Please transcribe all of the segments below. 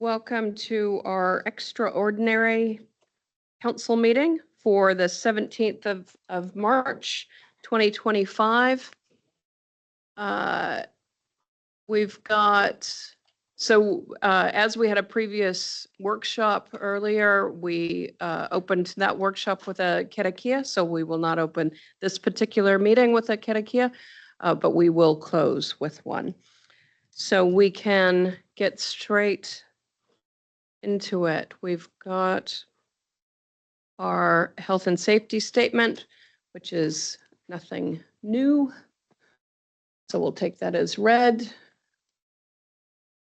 Welcome to our extraordinary council meeting for the 17th of March, 2025. We've got, as we had a previous workshop earlier, we opened that workshop with a KARAKIA, so we will not open this particular meeting with a KARAKIA, but we will close with one. So we can get straight into it. We've got our health and safety statement, which is nothing new. So we'll take that as read.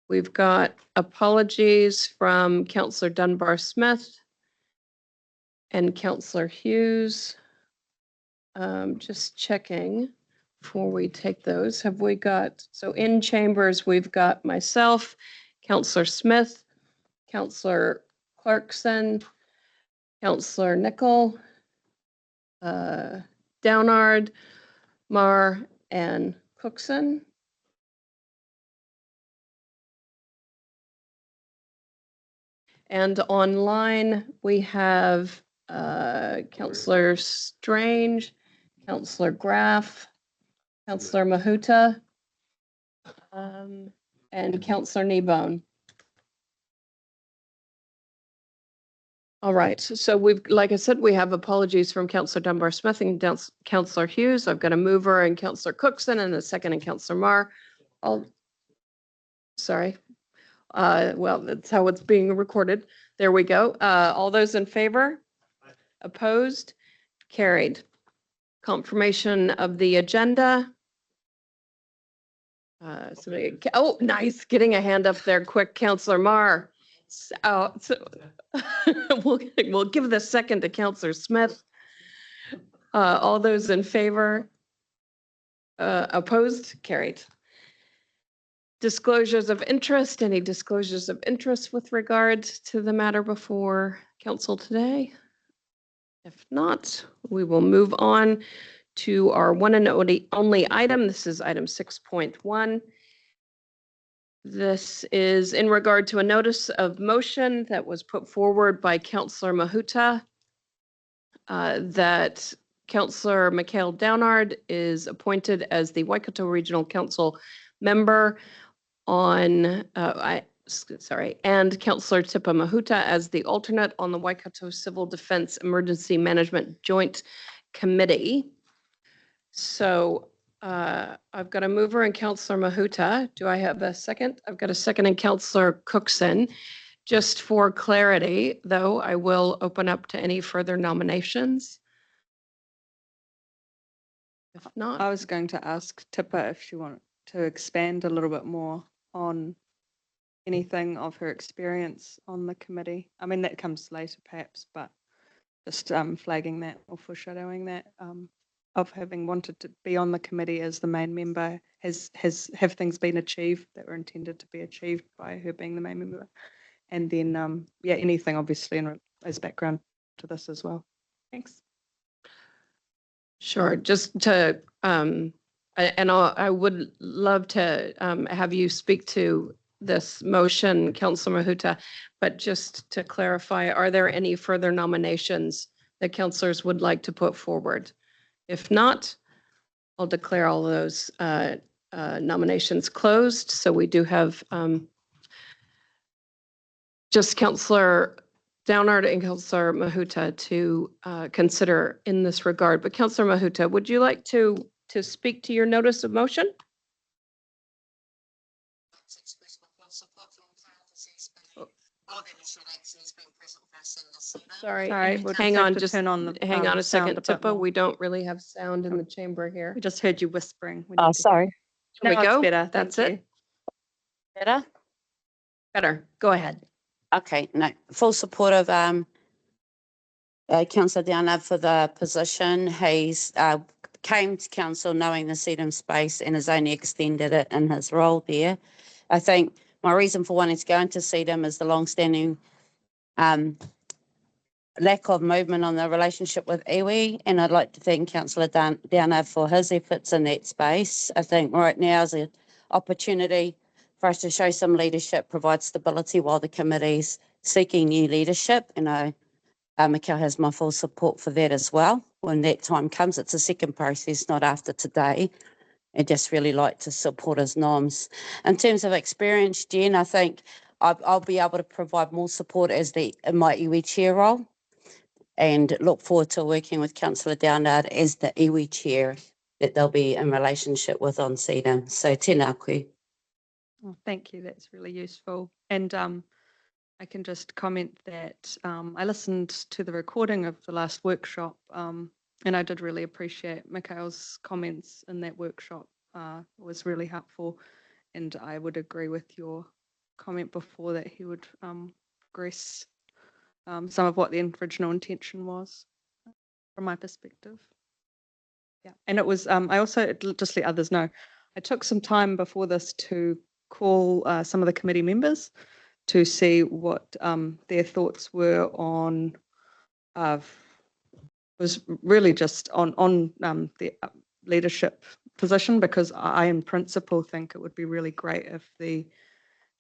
We've got apologies from Councillor Dunbar-Smith and Councillor Hughes. Just checking before we take those. Have we got, so in chambers, we've got myself, Councillor Smith, Councillor Clarkson, Councillor Nickel, Downard, Marr, and Cookson. And online, we have Councillor Strange, Councillor Graff, Councillor Mahuta, and Councillor Kneebone. All right, so we've, like I said, we have apologies from Councillor Dunbar-Smith and Councillor Hughes. I've got a mover and Councillor Cookson and a second and Councillor Marr. Sorry. Well, that's how it's being recorded. There we go. All those in favor? Opposed? Carried. Confirmation of the agenda. Oh, nice. Getting a hand up there quick, Councillor Marr. So we'll give the second to Councillor Smith. All those in favor? Opposed? Carried. Disclosures of interest. Any disclosures of interest with regard to the matter before council today? If not, we will move on to our one and only item. This is item 6.1. This is in regard to a notice of motion that was put forward by Councillor Mahuta that Councillor Mikhail Downard is appointed as the Waikato Regional Council member on, and Councillor Tipa Mahuta as the alternate on the Waikato Civil Defense Emergency Management Joint Committee. So I've got a mover and Councillor Mahuta. Do I have a second? I've got a second and Councillor Cookson. Just for clarity, though, I will open up to any further nominations. If not, I was going to ask Tipa if she wanted to expand a little bit more on anything of her experience on the committee. I mean, that comes later perhaps, but just flagging that or foreshadowing that. Of having wanted to be on the committee as the main member, have things been achieved that were intended to be achieved by her being the main member? And then, yeah, anything obviously as background to this as well. Thanks. Sure. Just to, and I would love to have you speak to this motion, Councillor Mahuta, but just to clarify, are there any further nominations that councillors would like to put forward? If not, I'll declare all those nominations closed. So we do have just Councillor Downard and Councillor Mahuta to consider in this regard. But Councillor Mahuta, would you like to speak to your notice of motion? Sorry, hang on, just hang on a second, Tipa. We don't really have sound in the chamber here. We just heard you whispering. Oh, sorry. There we go. Better. That's it. Better? Better. Go ahead. Okay, no, full support of Councillor Downard for the position. He's came to council knowing the seat and space and has only extended it in his role there. I think my reason for wanting to go into CEDM is the long-standing lack of movement on the relationship with iwi, and I'd like to thank Councillor Downard for his efforts in that space. I think right now is an opportunity for us to show some leadership, provide stability while the committee's seeking new leadership. And Mikel has my full support for that as well. When that time comes, it's a second process, not after today. I just really like to support his noms. In terms of experience, Jen, I think I'll be able to provide more support in my iwi chair role, and look forward to working with Councillor Downard as the iwi chair that they'll be in relationship with on CEDAM. So tēnā koe. Oh, thank you. That's really useful. And I can just comment that I listened to the recording of the last workshop, and I did really appreciate Michael's comments in that workshop. It was really helpful, and I would agree with your comment before that he would progress some of what the original intention was from my perspective. Yeah, and it was, I also, just let others know, I took some time before this to call some of the committee members to see what their thoughts were on, was really just on the leadership position, because I in principle think it would be really great if the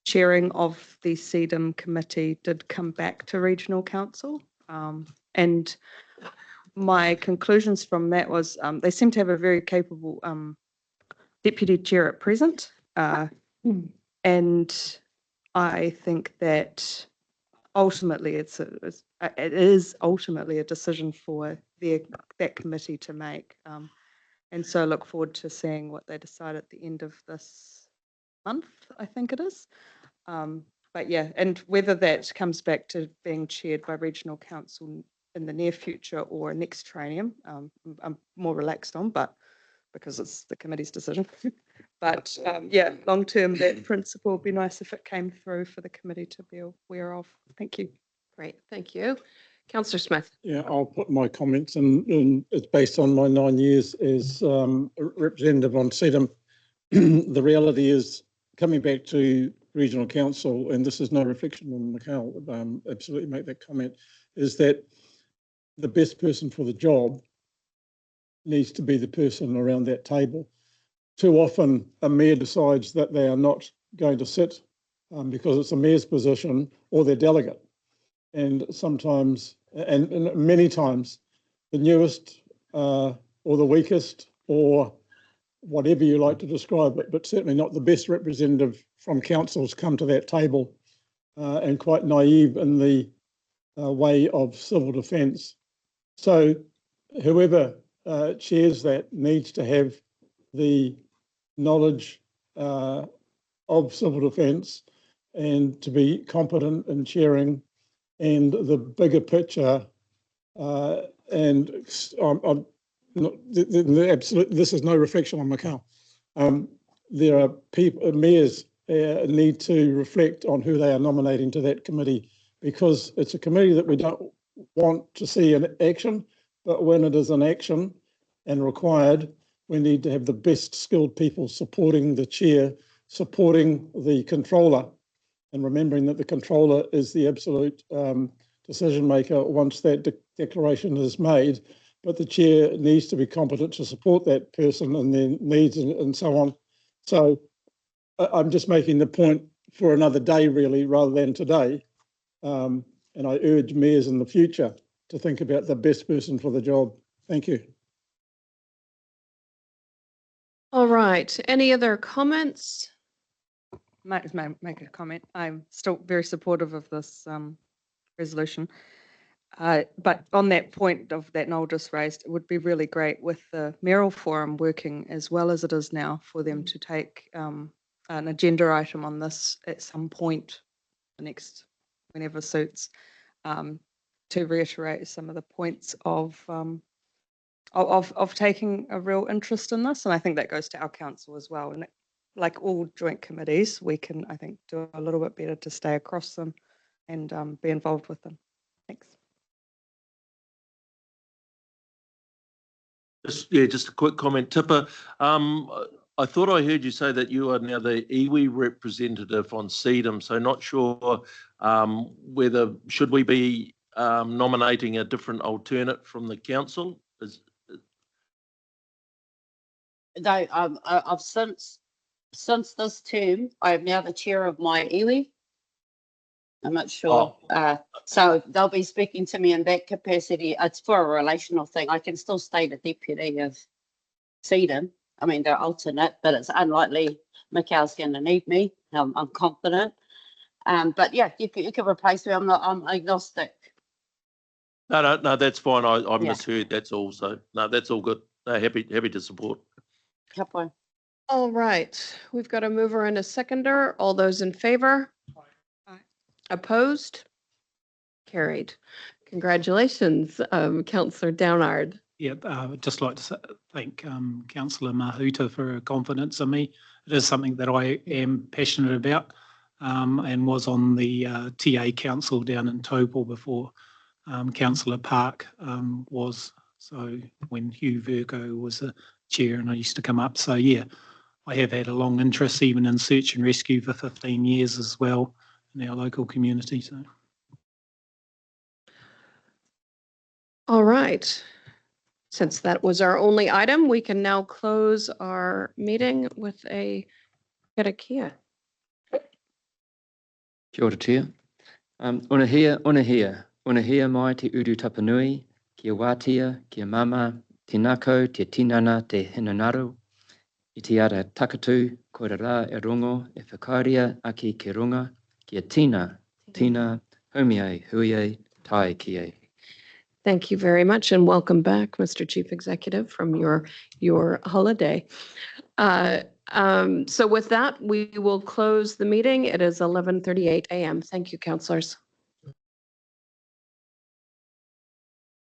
chairing of the CEDAM committee did come back to regional council. And my conclusions from that was they seem to have a very capable deputy chair at present. And I think that ultimately it is ultimately a decision for that committee to make. And so I look forward to seeing what they decide at the end of this month, I think it is. But yeah, and whether that comes back to being chaired by regional council in the near future or next triennium, I'm more relaxed on, but because it's the committee's decision. But yeah, long term, that principle would be nice if it came through for the committee to be aware of. Thank you. Great, thank you. Councillor Smith. Yeah, I'll put my comments in, and it's based on my 9 years as representative on CEDAM. The reality is, coming back to regional council, and this is no reflection on Mikel, absolutely make that comment, is that the best person for the job needs to be the person around that table. Too often a mayor decides that they are not going to sit because it's a mayor's position or their delegate. And sometimes, and many times, the newest or the weakest or whatever you like to describe it, but certainly not the best representative from councils come to that table and quite naive in the way of civil defence. So whoever chairs that needs to have the knowledge of civil defence and to be competent in chairing and the bigger picture. And I'm not, this is no reflection on Mikel. There are people, mayors need to reflect on who they are nominating to that committee, because it's a committee that we don't want to see in action, but when it is in action and required, we need to have the best skilled people supporting the chair, supporting the controller, and remembering that the controller is the absolute decision maker once that declaration is made, but the chair needs to be competent to support that person and their needs and so on. So I'm just making the point for another day, really, rather than today. And I urge mayors in the future to think about the best person for the job. Thank you. All right, any other comments? Might make a comment. I'm still very supportive of this resolution. But on that point of that Noel just raised, it would be really great with the mayoral forum working as well as it is now for them to take an agenda item on this at some point, the next, whenever suits, to reiterate some of the points of taking a real interest in this. And I think that goes to our council as well. And like all joint committees, we can, I think, do a little bit better to stay across them and be involved with them. Thanks. Just a quick comment, Tipper. I thought I heard you say that you are now the iwi representative on CEDAM, so not sure whether should we be nominating a different alternate from the council? No, I've since since this term, I am now the chair of my iwi. I'm not sure. So they'll be speaking to me in that capacity. It's for a relational thing. I can still stay the deputy of CEDAM. I mean, they're alternate, but it's unlikely Mikhail's going to need me. I'm confident. But yeah, you can replace me. I'm agnostic. No, that's fine. I Yeah. misheard. That's all. So no, that's all good. No, happy to support. Couple. All right, we've got a mover and a seconder. All those in favor? Aye. Opposed? Carried. Congratulations, Councillor Downard. Yep, I'd just like to thank Councillor Mahuta for her confidence in me. It is something that I am passionate about and was on the TA council down in Taupo before Councillor Park was. So when Hugh Virgo was the chair and I used to come up. So yeah, I have had a long interest even in search and rescue for 15 years as well in our local community. So. All right. Since that was our only item, we can now close our meeting with a karakia. Kia ora tia. Unahia mai te uru tapanui, kia wātia, kia mama, te nako, te tinana, te hinanaru. I te ara takatu, koe rā e rongo, e whakaaria ake ke runga, kia tina, homiai, huiai, tai kie. Thank you very much and welcome back, Mr. Chief Executive, from your holiday. So with that, we will close the meeting. It is 11:38 a.m. Thank you, councilors.